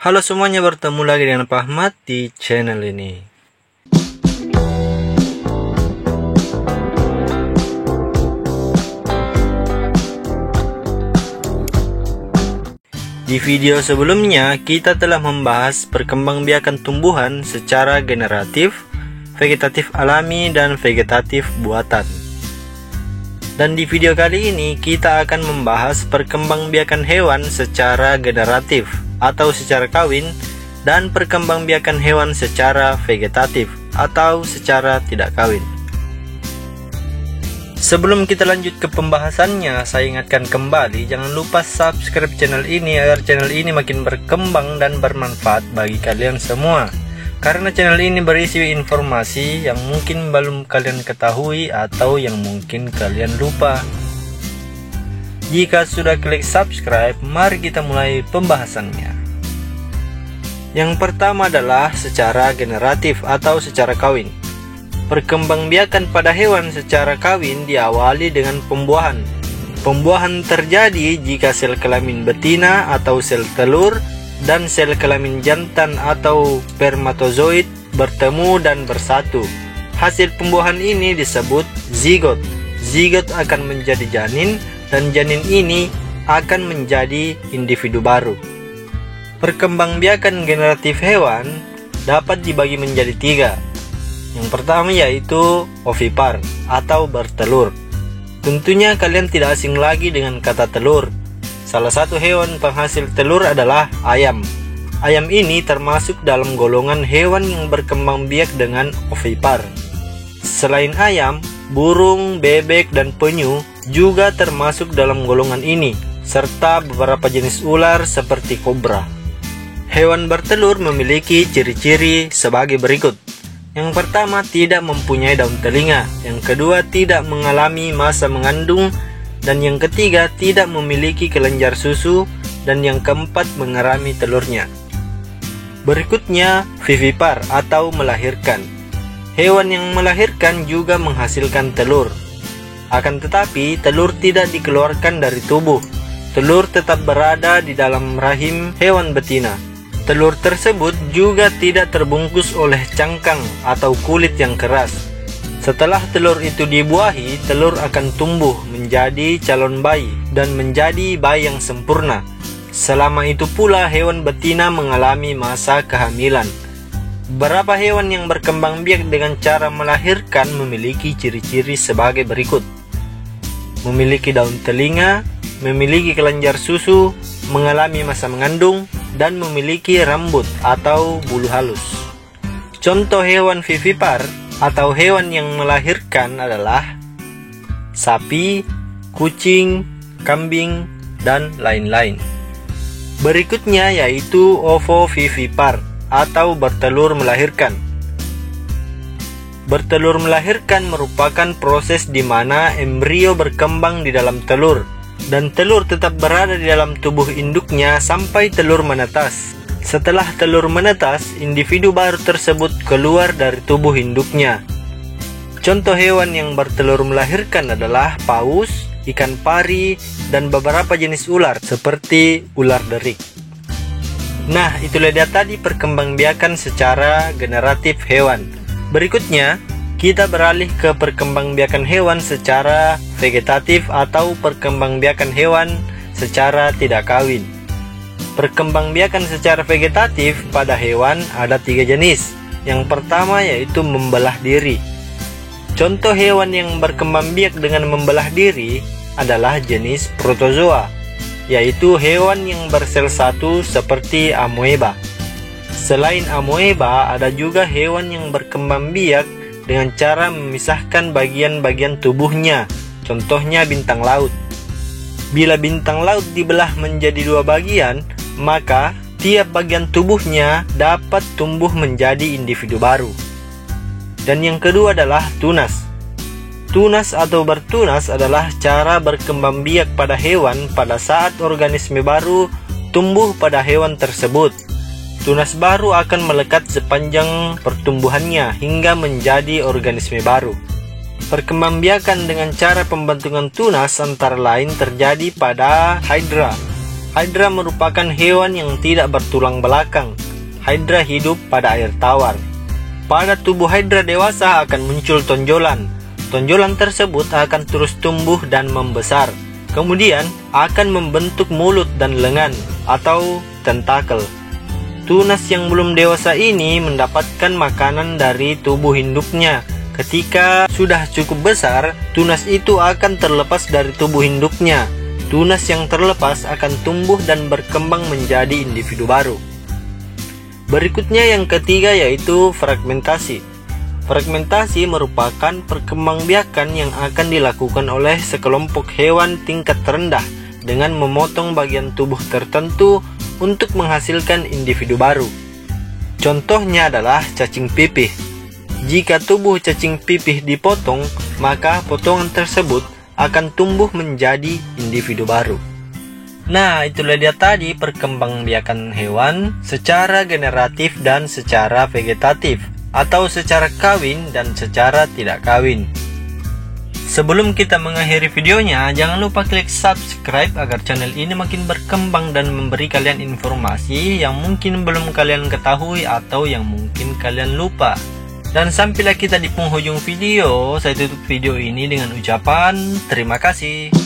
Halo semuanya, bertemu lagi dengan Pak Ahmad di channel ini. Di video sebelumnya, kita telah membahas perkembangbiakan tumbuhan secara generatif, vegetatif alami, dan vegetatif buatan. Dan di video kali ini, kita akan membahas perkembangbiakan hewan secara generatif atau secara kawin, dan perkembangbiakan hewan secara vegetatif atau secara tidak kawin. Sebelum kita lanjut ke pembahasannya, saya ingatkan kembali, jangan lupa subscribe channel ini agar channel ini makin berkembang dan bermanfaat bagi kalian semua. Karena channel ini berisi informasi yang mungkin belum kalian ketahui atau yang mungkin kalian lupa. Jika sudah klik subscribe, mari kita mulai pembahasannya. Yang pertama adalah secara generatif atau secara kawin. Perkembangbiakan pada hewan secara kawin diawali dengan pembuahan. Pembuahan terjadi jika sel kelamin betina atau sel telur dan sel kelamin jantan atau spermatozoid bertemu dan bersatu. Hasil pembuahan ini disebut zigot. Zigot akan menjadi janin dan janin ini akan menjadi individu baru. Perkembangbiakan generatif hewan dapat dibagi menjadi tiga. Yang pertama yaitu ovipar atau bertelur. Tentunya kalian tidak asing lagi dengan kata telur. Salah satu hewan penghasil telur adalah ayam. Ayam ini termasuk dalam golongan hewan yang berkembang biak dengan ovipar. Selain ayam, burung, bebek, dan penyu juga termasuk dalam golongan ini, serta beberapa jenis ular seperti kobra. Hewan bertelur memiliki ciri-ciri sebagai berikut. Yang pertama, tidak mempunyai daun telinga. Yang kedua, tidak mengalami masa mengandung. Dan yang ketiga, tidak memiliki kelenjar susu. Dan yang keempat, mengerami telurnya. Berikutnya, vivipar atau melahirkan. Hewan yang melahirkan juga menghasilkan telur. Akan tetapi, telur tidak dikeluarkan dari tubuh. Telur tetap berada di dalam rahim hewan betina. Telur tersebut juga tidak terbungkus oleh cangkang atau kulit yang keras. Setelah telur itu dibuahi, telur akan tumbuh menjadi calon bayi dan menjadi bayi yang sempurna. Selama itu pula hewan betina mengalami masa kehamilan. Beberapa hewan yang berkembang biak dengan cara melahirkan memiliki ciri-ciri sebagai berikut. Memiliki daun telinga, memiliki kelenjar susu, mengalami masa mengandung, dan memiliki rambut atau bulu halus. Contoh hewan vivipar atau hewan yang melahirkan adalah sapi, kucing, kambing, dan lain-lain. Berikutnya yaitu ovovivipar atau bertelur melahirkan. Bertelur melahirkan merupakan proses di mana embrio berkembang di dalam telur dan telur tetap berada di dalam tubuh induknya sampai telur menetas. Setelah telur menetas, individu baru tersebut keluar dari tubuh induknya. Contoh hewan yang bertelur melahirkan adalah paus, ikan pari, dan beberapa jenis ular seperti ular derik. Nah, itulah dia tadi perkembangbiakan secara generatif hewan. Berikutnya, kita beralih ke perkembangbiakan hewan secara vegetatif atau perkembangbiakan hewan secara tidak kawin. Perkembangbiakan secara vegetatif pada hewan ada tiga jenis. Yang pertama yaitu membelah diri. Contoh hewan yang berkembang biak dengan membelah diri adalah jenis protozoa, yaitu hewan yang bersel satu seperti amoeba. Selain amoeba, ada juga hewan yang berkembang biak dengan cara memisahkan bagian-bagian tubuhnya. Contohnya bintang laut. Bila bintang laut dibelah menjadi dua bagian, maka tiap bagian tubuhnya dapat tumbuh menjadi individu baru. Dan yang kedua adalah tunas. Tunas atau bertunas adalah cara berkembang biak pada hewan pada saat organisme baru tumbuh pada hewan tersebut. Tunas baru akan melekat sepanjang pertumbuhannya hingga menjadi organisme baru. Perkembangbiakan dengan cara pembentukan tunas antara lain terjadi pada hydra. Hydra merupakan hewan yang tidak bertulang belakang. Hydra hidup pada air tawar. Pada tubuh Hydra dewasa akan muncul tonjolan. Tonjolan tersebut akan terus tumbuh dan membesar. Kemudian akan membentuk mulut dan lengan atau tentakel. Tunas yang belum dewasa ini mendapatkan makanan dari tubuh induknya. Ketika sudah cukup besar, tunas itu akan terlepas dari tubuh induknya. Tunas yang terlepas akan tumbuh dan berkembang menjadi individu baru. Berikutnya yang ketiga yaitu fragmentasi. Fragmentasi merupakan perkembangbiakan yang akan dilakukan oleh sekelompok hewan tingkat rendah dengan memotong bagian tubuh tertentu untuk menghasilkan individu baru. Contohnya adalah cacing pipih. Jika tubuh cacing pipih dipotong, maka potongan tersebut akan tumbuh menjadi individu baru. Nah, itulah dia tadi perkembangbiakan hewan secara generatif dan secara vegetatif, atau secara kawin dan secara tidak kawin. Sebelum kita mengakhiri videonya, jangan lupa klik subscribe agar channel ini makin berkembang dan memberi kalian informasi yang mungkin belum kalian ketahui atau yang mungkin kalian lupa. Dan sampailah kita di penghujung video, saya tutup video ini dengan ucapan terima kasih.